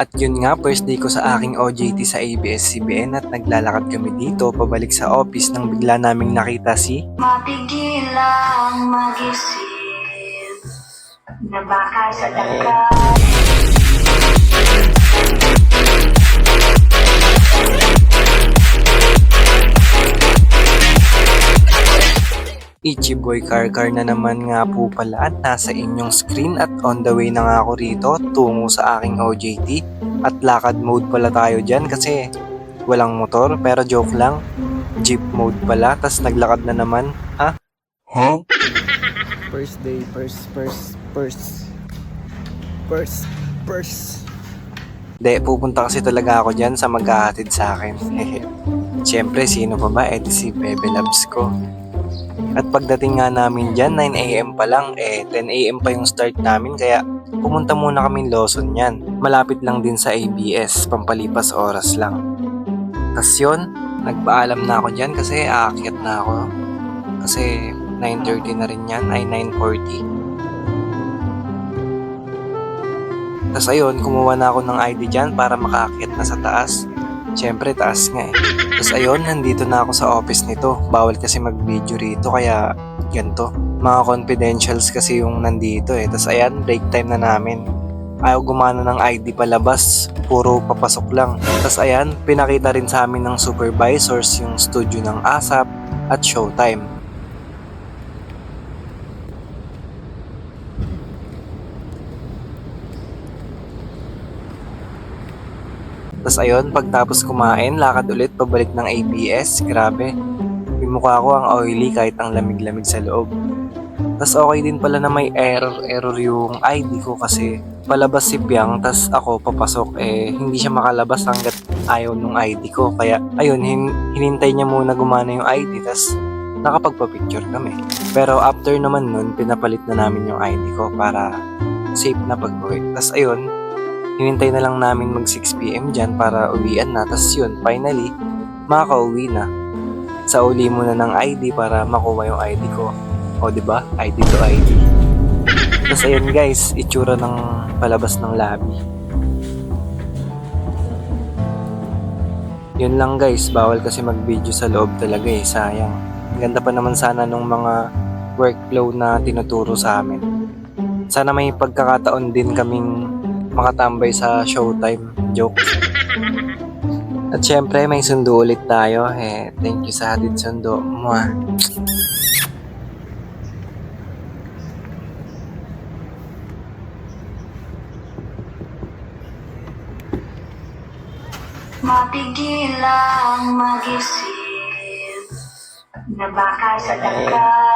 At yun nga, first day ko sa aking OJT sa ABS-CBN at naglalakad kami dito pabalik sa office nang bigla naming nakita si Mapigilang mag-isip na baka sa dagat. Ichiboy Car na naman nga po pala at nasa inyong screen at on the way na nga ako rito tungo sa aking OJT at lakad mode pala tayo dyan kasi walang motor pero joke lang, jeep mode pala tas naglakad na naman. Huh? First day, first. De, pupunta kasi talaga ako dyan sa maghahatid sa akin. Siyempre, sino pa ba? Si Bebe Labs ko. At pagdating nga namin dyan, 9 AM pa lang, 10 AM pa yung start namin kaya pumunta muna kaming Lawson yan. Malapit lang din sa ABS, pampalipas oras lang. Tas yun, nagpaalam na ako dyan kasi aakyat na ako. Kasi 9:30 na rin yan, ay 9:40. Tas ayun, kumuha na ako ng ID dyan para makaakyat na sa taas. Siyempre, taas nga eh. Tapos ayun, nandito na ako sa office nito. Bawal kasi mag-video rito, kaya ganito. Mga confidentials kasi yung nandito eh. Tapos ayan, break time na namin. Ayaw gumana ng ID palabas, puro papasok lang. Tapos ayan, pinakita rin sa amin ng supervisors yung studio ng ASAP at Showtime. Tapos ayun, pagtapos kumain, lakad ulit pabalik ng ABS. Grabe, yung mukha ko ang oily kahit ang lamig-lamig sa loob. Tapos okay din pala na may error yung ID ko kasi palabas si Piang, tas ako papasok hindi siya makalabas hanggat ayaw nung ID ko. Kaya ayun, hinintay niya muna gumana yung ID, tas nakapagpa-picture kami. Pero after naman nun, pinapalit na namin yung ID ko para safe na pag-uwi. Tas ayun, hinintay na lang namin mag 6 PM dyan para uwian na. Tas yun, finally, makaka-uwi na. Sa uli muna ng ID para makuha yung ID ko. O diba? ID to ID. Tas ayun guys, itsura ng palabas ng lobby. Yun lang guys, bawal kasi mag-video sa loob talaga eh, sayang. Ganda pa naman sana nung mga workflow na tinuturo sa amin. Sana may pagkakataon din kaming makatambay sa Showtime. Joke. At syempre may sundo ulit tayo. Thank you sa hatid sundo. Mwah. Mapigilang mag-isip na baka sa dagat.